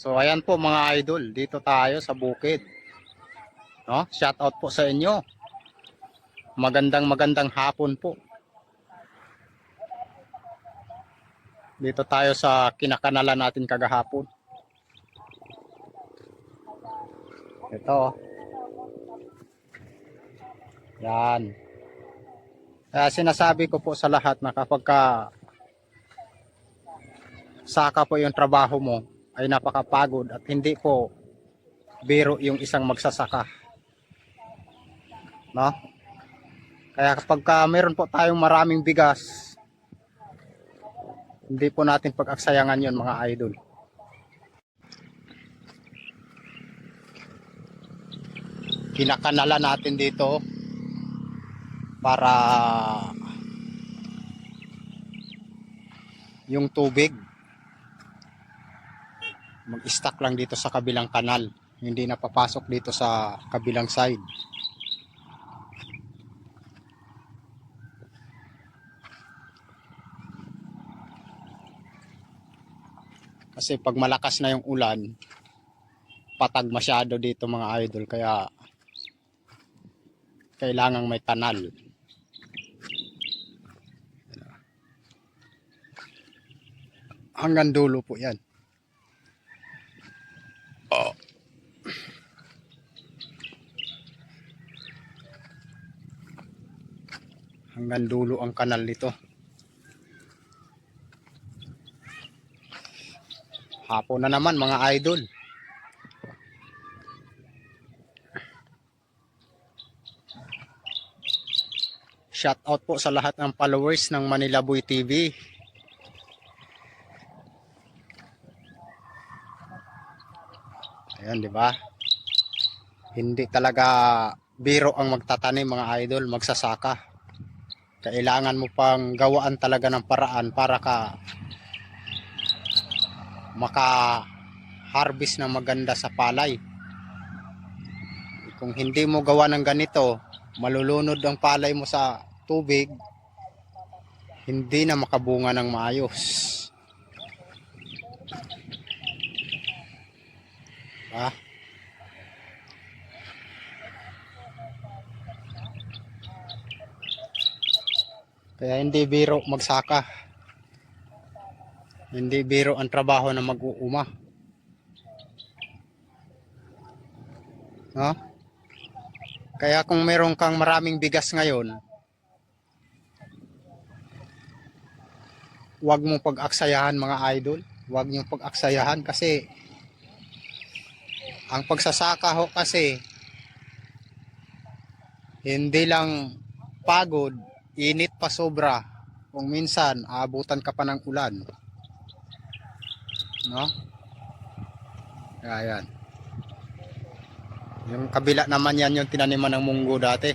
So ayan po mga idol, dito tayo sa bukid. No? Shout out po sa inyo. Magandang hapon po. Dito tayo sa kinakanalan natin kagahapon. Ito. Yan. Kaya sinasabi ko po sa lahat na kapag saka po yung trabaho mo ay napakapagod at hindi po biro yung isang magsasaka. No? Kaya kapag meron po tayong maraming bigas, hindi po natin pag-aksayangan yun mga idol. Kinakanala natin dito para yung tubig mag-stack lang dito sa kabilang kanal, hindi na papasok dito sa kabilang side. Kasi pag malakas na yung ulan, patag masyado dito mga idol, kaya kailangang may kanal. Hanggang dulo po yan. Hanggang dulo ang kanal nito. Hapon na naman mga idol. Shout out po sa lahat ng followers ng Manila Boy TV. Ayan, di ba? Hindi talaga biro ang magtatanim mga idol, magsasaka. Kailangan mo pang gawaan talaga ng paraan para ka maka-harvest na maganda sa palay. Kung hindi mo gawa ng ganito, malulunod ang palay mo sa tubig, hindi na makabunga ng maayos. Ah. Kaya hindi biro magsaka. Hindi biro ang trabaho na mag-uuma. No? Kaya kung meron kang maraming bigas ngayon, huwag mong pag-aksayahan mga idol. Huwag mong pag-aksayahan kasi ang pagsasaka ho kasi hindi lang pagod, init pa sobra. Kung minsan aabutan ka pa ng ulan. No? Kaya yan. Yung kabila naman yan yung tinaniman ng munggo dati.